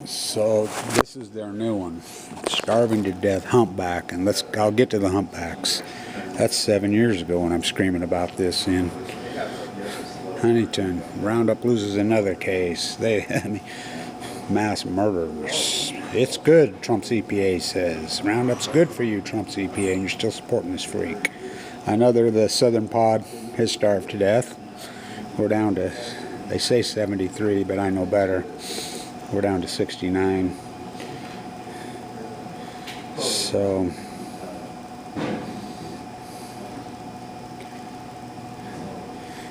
So this is their new one, starving to death humpback, and I'll get to the humpbacks. That's 7 years ago when I'm screaming about this in Huntington. Roundup loses another case. Mass murders. It's good, Trump's EPA says. Roundup's good for you, Trump's EPA, and you're still supporting this freak. Another, the southern pod, has starved to death. We're down to, they say 73, but I know better. We're down to 69. So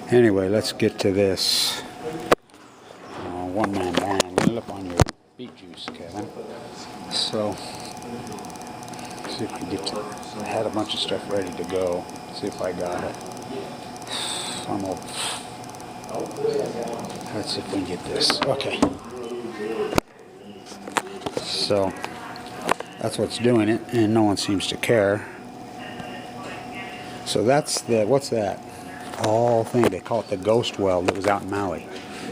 anyway, let's get to this. One man down. Lay up on your beet juice, Kevin. So see if we get to. I had a bunch of stuff ready to go. See if I got it. Let's see if we can get this. Okay. So that's what's doing it, and no one seems to care. So that's the, what's that? All thing, they call it the ghost well that was out in Maui.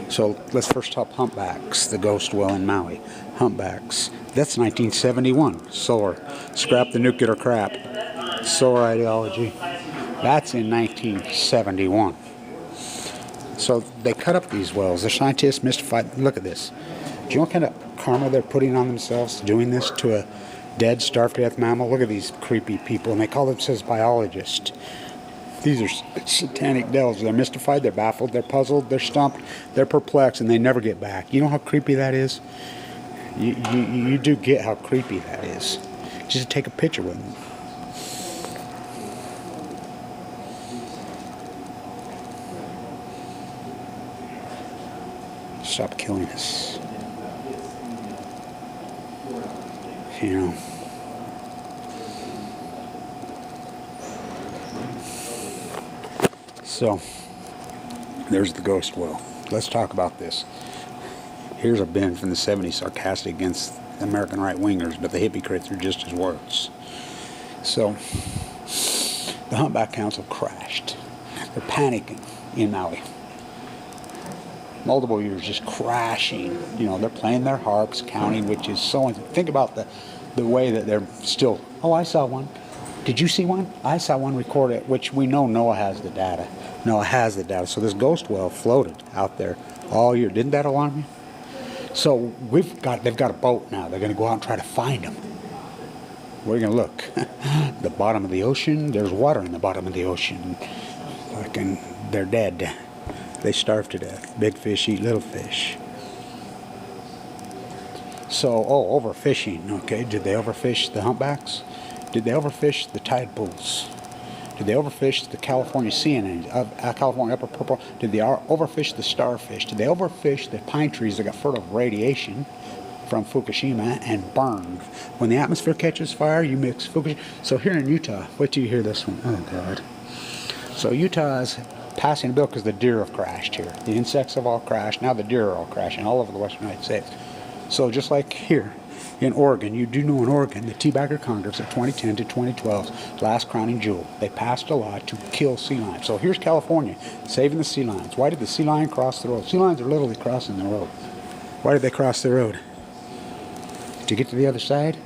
So let's first talk humpbacks, the ghost well in Maui. Humpbacks. That's 1971. Solar. Scrap the nuclear crap. Solar ideology. That's in 1971. So they cut up these wells. The scientists mystified. Look at this. Do you know what kind of karma they're putting on themselves doing this to a dead, starved to death mammal? Look at these creepy people, and they call themselves biologists. These are satanic devils. They're mystified, they're baffled, they're puzzled, they're stumped, they're perplexed, and they never get back. You know how creepy that is? You do get how creepy that is. Just take a picture with them. Stop killing us. You know. So, there's the ghost well. Let's talk about this. Here's a Ben from the 70s, sarcastic against the American right-wingers, but the hypocrites are just as worse. So, the Humpback Council crashed. They're panicking in Maui. Multiple years just crashing. You know, they're playing their harps, counting, which is so... Think about the way that they're still... Oh, I saw one. Did you see one? I saw one recorded, which we know Noah has the data. Noah has the data. So this ghost well floated out there all year. Didn't that alarm you? So they've got a boat now. They're going to go out and try to find them. Where are you going to look? The bottom of the ocean. There's water in the bottom of the ocean. Fucking, they're dead. They starve to death. Big fish eat little fish. So, overfishing. Okay, did they overfish the humpbacks? Did they overfish the tide pools? Did they overfish the California sea anemones, California upper purple? Did they overfish the starfish? Did they overfish the pine trees that got full of radiation from Fukushima and burned? When the atmosphere catches fire, you mix Fukushima. So here in Utah, wait till you hear this one. Oh, God. So Utah is passing a bill because the deer have crashed here. The insects have all crashed. Now the deer are all crashing all over the western United States. So just like here, in Oregon, you do know in Oregon, the Teabagger Congress of 2010 to 2012, last crowning jewel, they passed a law to kill sea lions. So here's California, saving the sea lions. Why did the sea lion cross the road? Sea lions are literally crossing the road. Why did they cross the road? To get to the other side?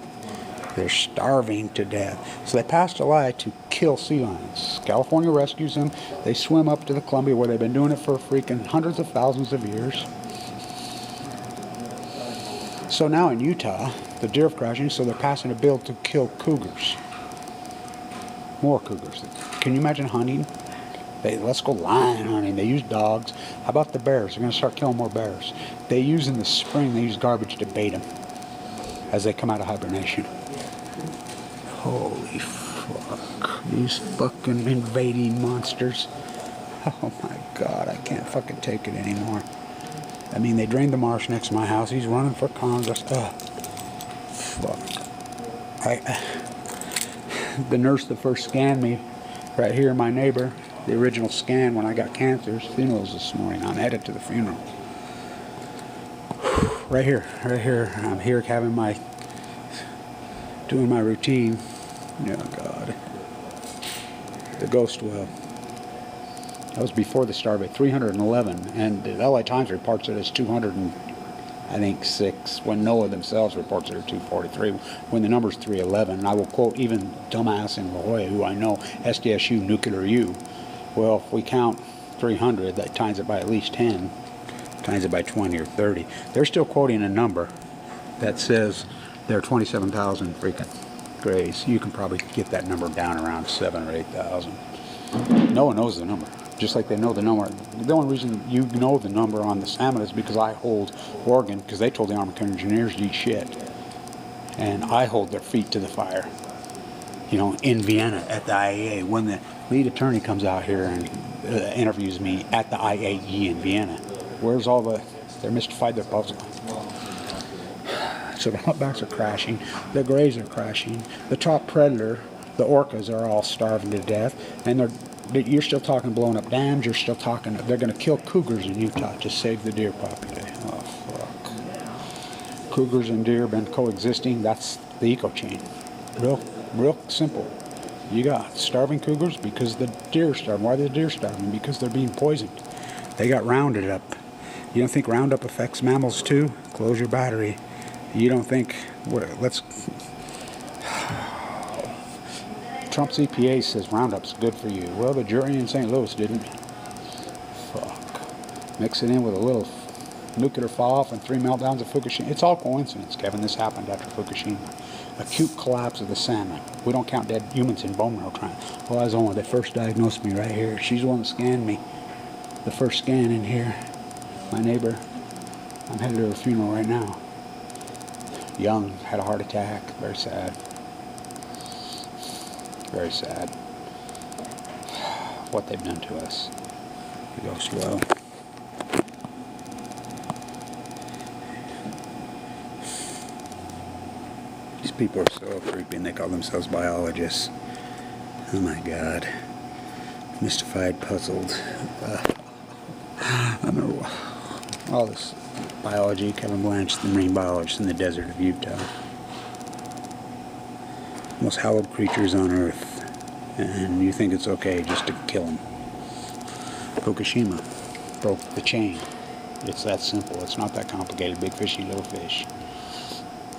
They're starving to death. So they passed a law to kill sea lions. California rescues them. They swim up to the Columbia where they've been doing it for freaking hundreds of thousands of years. So now in Utah, the deer are crashing, so they're passing a bill to kill cougars. More cougars. Can you imagine hunting? Let's go lion hunting. They use dogs. How about the bears? They're going to start killing more bears. They use in the spring, they use garbage to bait them as they come out of hibernation. Holy fuck. These fucking invading monsters. Oh my God, I can't fucking take it anymore. I mean, they drained the marsh next to my house. He's running for Congress. Ugh. Fuck. The nurse that first scanned me, right here, my neighbor, the original scan when I got cancer, his funeral's this morning. I'm headed to the funeral. Right here. I'm here doing my routine. Oh, God. The ghost well. That was before the starbase, 311, and the LA Times reports it as 200 and I think 6, when NOAA themselves reports they're 243, when the number's 311. And I will quote even dumbass in La Jolla, who I know, SDSU, nuclear U. Well, if we count 300, that times it by at least 10, times it by 20 or 30. They're still quoting a number that says there are 27,000 freaking grays. You can probably get that number down around 7 or 8,000. No one knows the number. Just like they know the number. The only reason you know the number on the salmon is because I hold Oregon, because they told the Army Corps of Engineers to eat shit. And I hold their feet to the fire. You know, in Vienna at the IAEA, when the lead attorney comes out here and interviews me at the IAEA in Vienna, where's all the, they're mystified, they're puzzled. So the humpbacks are crashing, the grays are crashing, the top predator, the orcas are all starving to death, and you're still talking blowing up dams, you're still talking, they're going to kill cougars in Utah to save the deer population. Oh, fuck. Cougars and deer have been coexisting, that's the eco chain. Real simple. You got starving cougars because the deer are starving. Why are the deer starving? Because they're being poisoned. They got rounded up. You don't think Roundup affects mammals too? Close your battery. You don't think, Trump's EPA says Roundup's good for you. Well, the jury in St. Louis didn't. Fuck. Mix it in with a little nuclear fall-off and 3 meltdowns of Fukushima. It's all coincidence, Kevin. This happened after Fukushima. Acute collapse of the salmon. We don't count dead humans in bone marrow trial. Well, I was on when they first diagnosed me right here. She's the one that scanned me. The first scan in here. My neighbor. I'm headed to her funeral right now. Young, had a heart attack. Very sad. Very sad. What they've done to us. We go slow. These people are so creepy and they call themselves biologists. Oh my God. Mystified, puzzled. I remember all this biology, Kevin Blanch, the marine biologist in the desert of Utah. Most hallowed creatures on earth, and you think it's okay just to kill them. Fukushima broke the chain. It's that simple. It's not that complicated. Big fishy, little fish.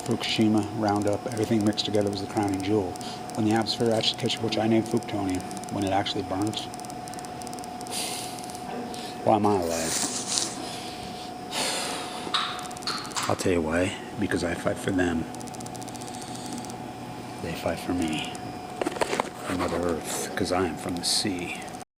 Fukushima, Roundup, everything mixed together was the crowning jewel. When the atmosphere actually catches, which I named plutonium, when it actually burns, why am I alive? I'll tell you why. Because I fight for them. They fight for me. For Mother Earth. Because I am from the sea.